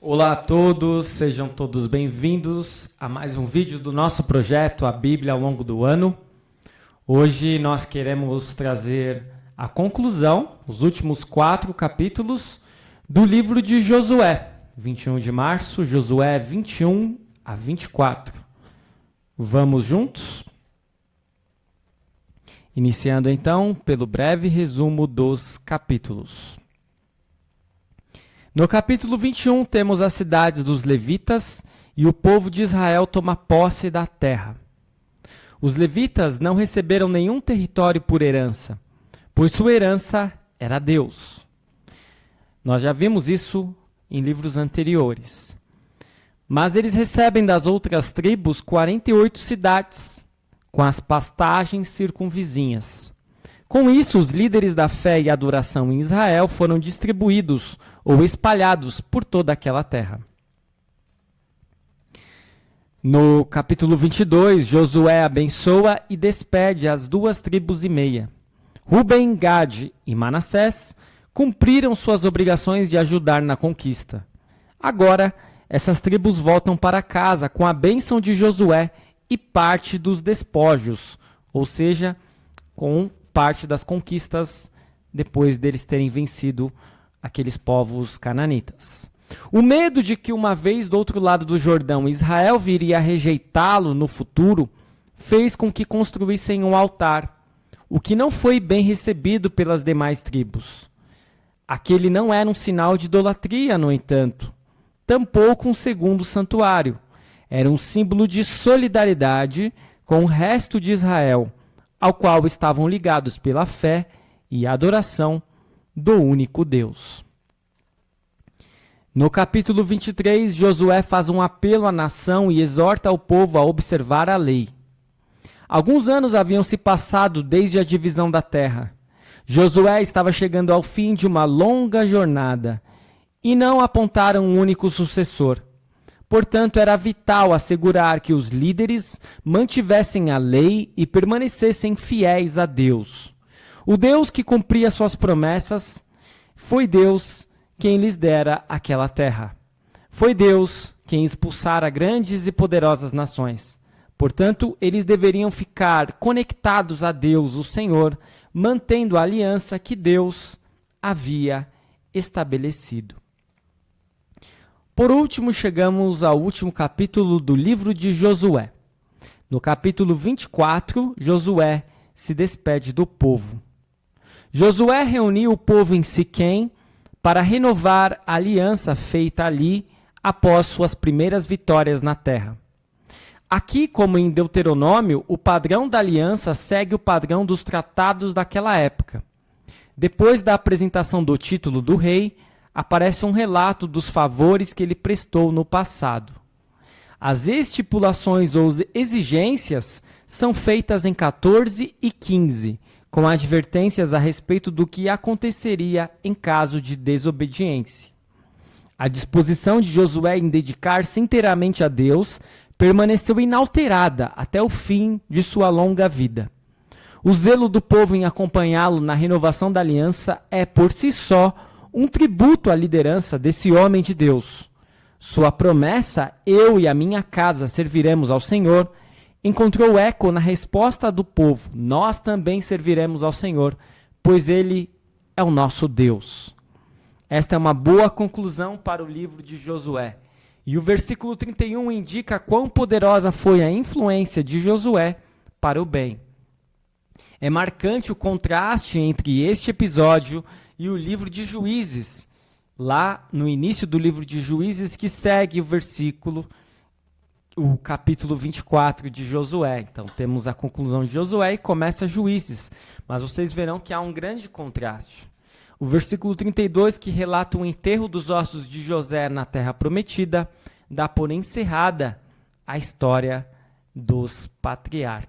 Olá a todos, sejam todos bem-vindos a mais um vídeo do nosso projeto A Bíblia ao longo do ano. Hoje nós queremos trazer a conclusão, os últimos 4 capítulos do livro de Josué, 21 de março, Josué 21 a 24. Vamos juntos? Iniciando então pelo breve resumo dos capítulos. No capítulo 21 temos as cidades dos levitas e o povo de Israel toma posse da terra. Os levitas não receberam nenhum território por herança, pois sua herança era Deus. Nós já vimos isso em livros anteriores. Mas eles recebem das outras tribos 48 cidades, com as pastagens circunvizinhas. Com isso, os líderes da fé e adoração em Israel foram distribuídos ou espalhados por toda aquela terra. No capítulo 22, Josué abençoa e despede as 2 tribos e meia. Ruben, Gade e Manassés cumpriram suas obrigações de ajudar na conquista. Agora, essas tribos voltam para casa com a bênção de Josué e parte dos despojos, ou seja, com parte das conquistas depois deles terem vencido aqueles povos cananitas. O medo de que uma vez do outro lado do Jordão Israel viria a rejeitá-lo no futuro fez com que construíssem um altar, o que não foi bem recebido pelas demais tribos. Aquele não era um sinal de idolatria, no entanto, tampouco um segundo santuário. Era um símbolo de solidariedade com o resto de Israel, ao qual estavam ligados pela fé e adoração do único Deus. No capítulo 23, Josué faz um apelo à nação e exorta o povo a observar a lei. Alguns anos haviam se passado desde a divisão da terra. Josué estava chegando ao fim de uma longa jornada e não apontaram um único sucessor. Portanto, era vital assegurar que os líderes mantivessem a lei e permanecessem fiéis a Deus. O Deus que cumpria suas promessas foi Deus quem lhes dera aquela terra. Foi Deus quem expulsara grandes e poderosas nações. Portanto, eles deveriam ficar conectados a Deus, o Senhor, mantendo a aliança que Deus havia estabelecido. Por último, chegamos ao último capítulo do livro de Josué. No capítulo 24, Josué se despede do povo. Josué reuniu o povo em Siquém para renovar a aliança feita ali após suas primeiras vitórias na terra. Aqui, como em Deuteronômio, o padrão da aliança segue o padrão dos tratados daquela época. Depois da apresentação do título do rei, aparece um relato dos favores que ele prestou no passado. As estipulações ou exigências são feitas em 14 e 15, com advertências a respeito do que aconteceria em caso de desobediência. A disposição de Josué em dedicar-se inteiramente a Deus permaneceu inalterada até o fim de sua longa vida. O zelo do povo em acompanhá-lo na renovação da aliança é, por si só, um tributo à liderança desse homem de Deus. Sua promessa, eu e a minha casa serviremos ao Senhor, encontrou eco na resposta do povo, nós também serviremos ao Senhor, pois Ele é o nosso Deus. Esta é uma boa conclusão para o livro de Josué. E o versículo 31 indica quão poderosa foi a influência de Josué para o bem. É marcante o contraste entre este episódio e o livro de Juízes, lá no início do livro de Juízes, que segue o capítulo 24 de Josué. Então, temos a conclusão de Josué e começa Juízes. Mas vocês verão que há um grande contraste. O versículo 32, que relata o enterro dos ossos de José na terra prometida, dá por encerrada a história dos patriarcas.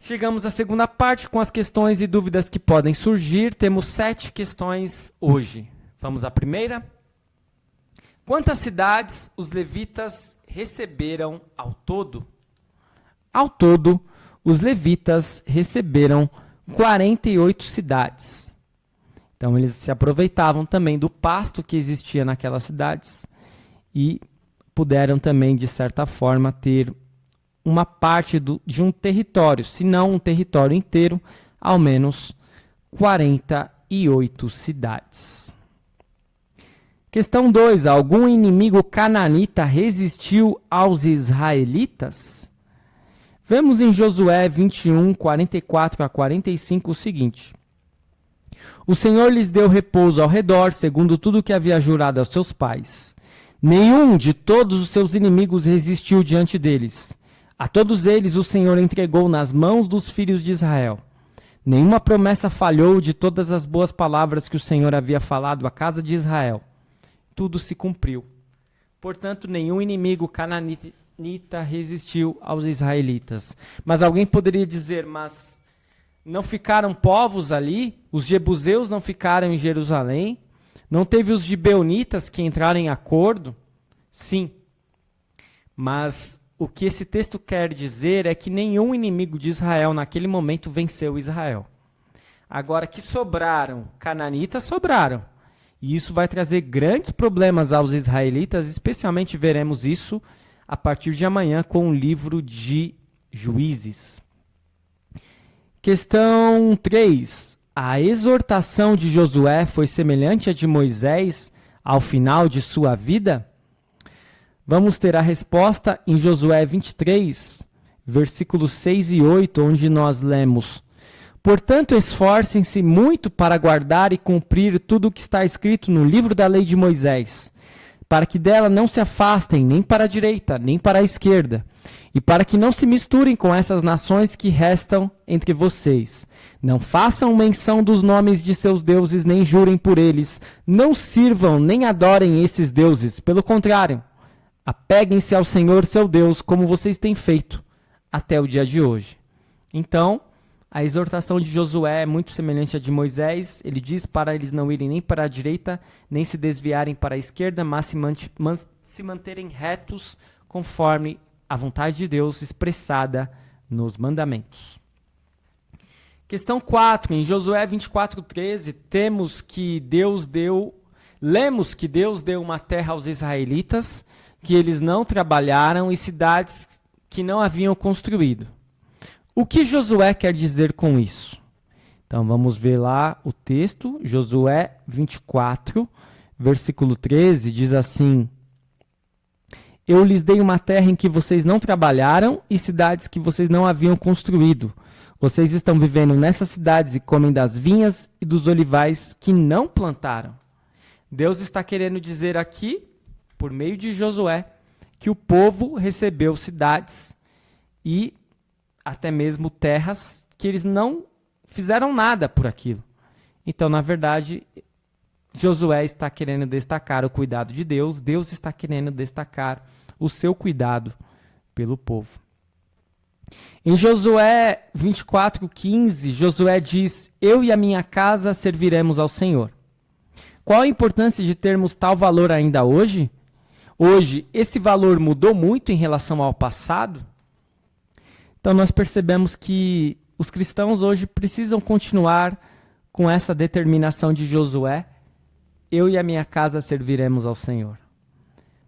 Chegamos à segunda parte com as questões e dúvidas que podem surgir. Temos 7 questões hoje. Vamos à primeira. Quantas cidades os levitas receberam ao todo? Ao todo, os levitas receberam 48 cidades. Então eles se aproveitavam também do pasto que existia naquelas cidades e puderam também, de certa forma, ter uma parte de um território, se não um território inteiro, ao menos 48 cidades. Questão 2. Algum inimigo cananita resistiu aos israelitas? Vemos em Josué 21, 44 a 45 o seguinte. O Senhor lhes deu repouso ao redor, segundo tudo o que havia jurado aos seus pais. Nenhum de todos os seus inimigos resistiu diante deles. A todos eles o Senhor entregou nas mãos dos filhos de Israel. Nenhuma promessa falhou de todas as boas palavras que o Senhor havia falado à casa de Israel. Tudo se cumpriu. Portanto, nenhum inimigo cananita resistiu aos israelitas. Mas alguém poderia dizer, mas não ficaram povos ali? Os jebuseus não ficaram em Jerusalém? Não teve os gibeonitas que entraram em acordo? Sim. Mas o que esse texto quer dizer é que nenhum inimigo de Israel naquele momento venceu Israel. Agora que sobraram, cananitas sobraram. E isso vai trazer grandes problemas aos israelitas, especialmente veremos isso a partir de amanhã com o livro de Juízes. Questão 3. A exortação de Josué foi semelhante à de Moisés ao final de sua vida? Vamos ter a resposta em Josué 23, versículos 6 e 8, onde nós lemos: Portanto, esforcem-se muito para guardar e cumprir tudo o que está escrito no livro da lei de Moisés, para que dela não se afastem nem para a direita, nem para a esquerda, e para que não se misturem com essas nações que restam entre vocês. Não façam menção dos nomes de seus deuses, nem jurem por eles. Não sirvam nem adorem esses deuses. Pelo contrário, apeguem-se ao Senhor, seu Deus, como vocês têm feito até o dia de hoje. Então, a exortação de Josué é muito semelhante à de Moisés. Ele diz para eles não irem nem para a direita, nem se desviarem para a esquerda, mas se manterem retos conforme a vontade de Deus expressada nos mandamentos. Questão 4. Em Josué 24:13, lemos que Deus deu uma terra aos israelitas, que eles não trabalharam, e cidades que não haviam construído. O que Josué quer dizer com isso? Então vamos ver lá o texto. Josué 24, versículo 13, diz assim: Eu lhes dei uma terra em que vocês não trabalharam e cidades que vocês não haviam construído. Vocês estão vivendo nessas cidades e comem das vinhas e dos olivais que não plantaram. Deus está querendo dizer aqui, por meio de Josué, que o povo recebeu cidades e até mesmo terras que eles não fizeram nada por aquilo. Então, na verdade, Josué está querendo destacar o cuidado de Deus, Deus está querendo destacar o seu cuidado pelo povo. Em Josué 24:15, Josué diz: Eu e a minha casa serviremos ao Senhor. Qual a importância de termos tal valor ainda hoje? Hoje, esse valor mudou muito em relação ao passado? Então, nós percebemos que os cristãos hoje precisam continuar com essa determinação de Josué: eu e a minha casa serviremos ao Senhor.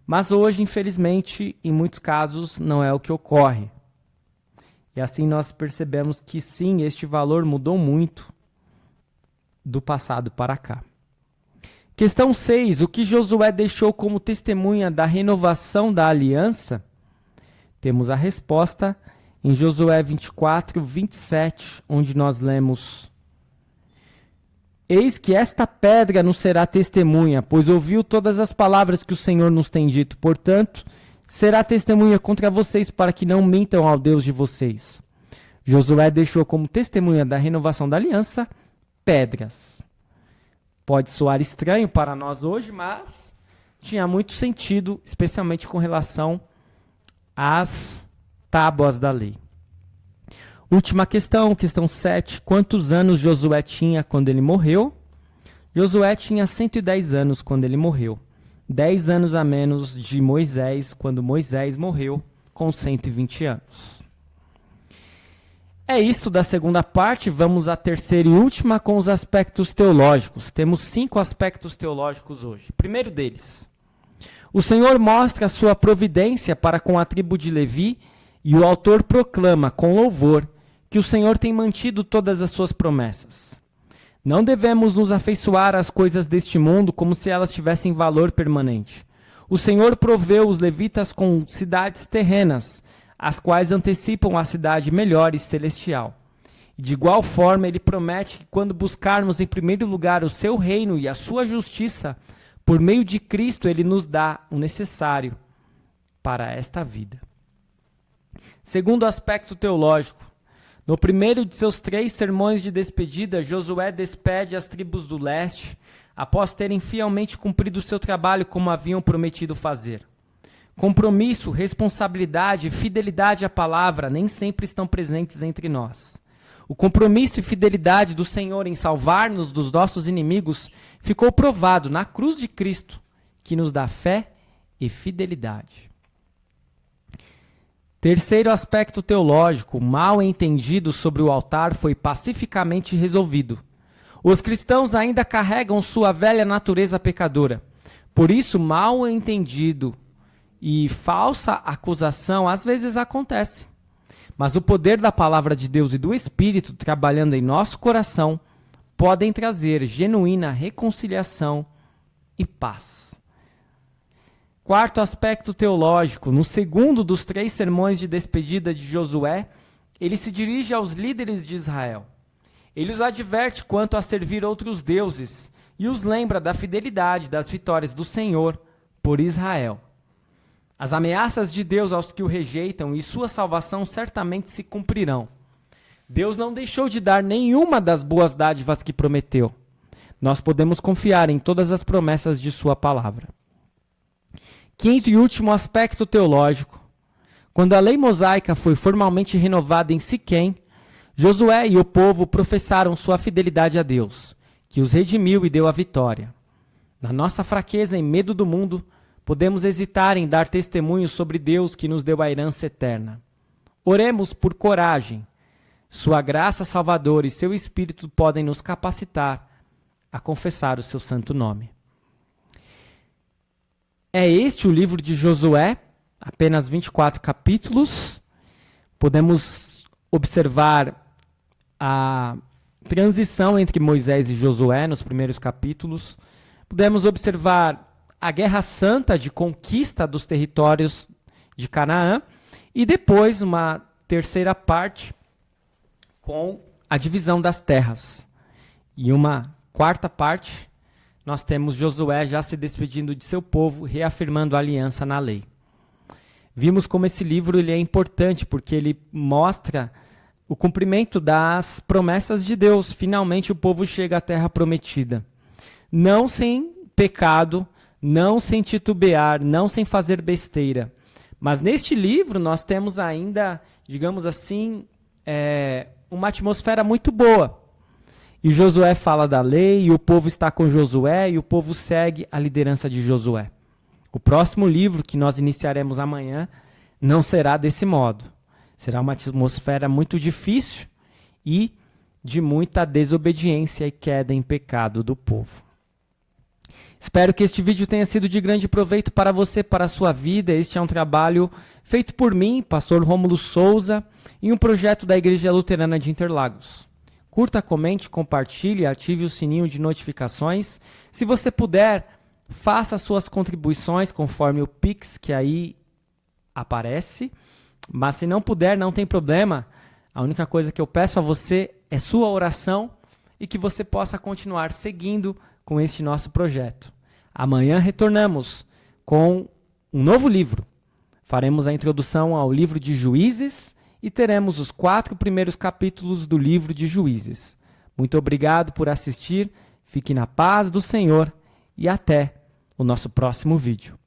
Mas hoje, infelizmente, em muitos casos, não é o que ocorre. E assim nós percebemos que sim, este valor mudou muito do passado para cá. Questão 6. O que Josué deixou como testemunha da renovação da aliança? Temos a resposta em Josué 24:27, onde nós lemos: Eis que esta pedra nos será testemunha, pois ouviu todas as palavras que o Senhor nos tem dito. Portanto, será testemunha contra vocês para que não mintam ao Deus de vocês. Josué deixou como testemunha da renovação da aliança pedras. Pode soar estranho para nós hoje, mas tinha muito sentido, especialmente com relação às tábuas da lei. Última questão, questão 7. Quantos anos Josué tinha quando ele morreu? Josué tinha 110 anos quando ele morreu. 10 anos a menos de Moisés, quando Moisés morreu com 120 anos. É isto da segunda parte, vamos à terceira e última com os aspectos teológicos. Temos 5 aspectos teológicos hoje. Primeiro deles, o Senhor mostra a sua providência para com a tribo de Levi e o autor proclama com louvor que o Senhor tem mantido todas as suas promessas. Não devemos nos afeiçoar às coisas deste mundo como se elas tivessem valor permanente. O Senhor proveu os levitas com cidades terrenas, as quais antecipam a cidade melhor e celestial. E de igual forma, ele promete que quando buscarmos em primeiro lugar o seu reino e a sua justiça, por meio de Cristo, ele nos dá o necessário para esta vida. Segundo aspecto teológico, no primeiro de seus 3 sermões de despedida, Josué despede as tribos do leste, após terem fielmente cumprido o seu trabalho como haviam prometido fazer. Compromisso, responsabilidade e fidelidade à palavra nem sempre estão presentes entre nós. O compromisso e fidelidade do Senhor em salvar-nos dos nossos inimigos ficou provado na cruz de Cristo, que nos dá fé e fidelidade. Terceiro aspecto teológico, o mal entendido sobre o altar foi pacificamente resolvido. Os cristãos ainda carregam sua velha natureza pecadora. Por isso, mal entendido e falsa acusação às vezes acontece. Mas o poder da palavra de Deus e do Espírito trabalhando em nosso coração podem trazer genuína reconciliação e paz. Quarto aspecto teológico, no segundo dos 3 sermões de despedida de Josué, ele se dirige aos líderes de Israel. Ele os adverte quanto a servir outros deuses e os lembra da fidelidade das vitórias do Senhor por Israel. As ameaças de Deus aos que o rejeitam e sua salvação certamente se cumprirão. Deus não deixou de dar nenhuma das boas dádivas que prometeu. Nós podemos confiar em todas as promessas de sua palavra. Quinto e último aspecto teológico. Quando a lei mosaica foi formalmente renovada em Siquém, Josué e o povo professaram sua fidelidade a Deus, que os redimiu e deu a vitória. Na nossa fraqueza e medo do mundo, podemos hesitar em dar testemunho sobre Deus que nos deu a herança eterna. Oremos por coragem. Sua graça salvadora e seu Espírito podem nos capacitar a confessar o seu santo nome. É este o livro de Josué, apenas 24 capítulos. Podemos observar a transição entre Moisés e Josué nos primeiros capítulos. Podemos observar a Guerra Santa de conquista dos territórios de Canaã e depois uma terceira parte com a divisão das terras. E uma quarta parte, nós temos Josué já se despedindo de seu povo, reafirmando a aliança na lei. Vimos como esse livro ele é importante porque ele mostra o cumprimento das promessas de Deus. Finalmente o povo chega à terra prometida. Não sem pecado, não sem titubear, não sem fazer besteira. Mas neste livro nós temos ainda, digamos assim, uma atmosfera muito boa. E Josué fala da lei, e o povo está com Josué, e o povo segue a liderança de Josué. O próximo livro, que nós iniciaremos amanhã, não será desse modo. Será uma atmosfera muito difícil e de muita desobediência e queda em pecado do povo. Espero que este vídeo tenha sido de grande proveito para você, para a sua vida. Este é um trabalho feito por mim, pastor Rômulo Souza, em um projeto da Igreja Luterana de Interlagos. Curta, comente, compartilhe, ative o sininho de notificações. Se você puder, faça suas contribuições conforme o Pix que aí aparece. Mas se não puder, não tem problema. A única coisa que eu peço a você é sua oração e que você possa continuar seguindo com este nosso projeto. Amanhã retornamos com um novo livro. Faremos a introdução ao livro de Juízes e teremos os 4 primeiros capítulos do livro de Juízes. Muito obrigado por assistir, fique na paz do Senhor e até o nosso próximo vídeo.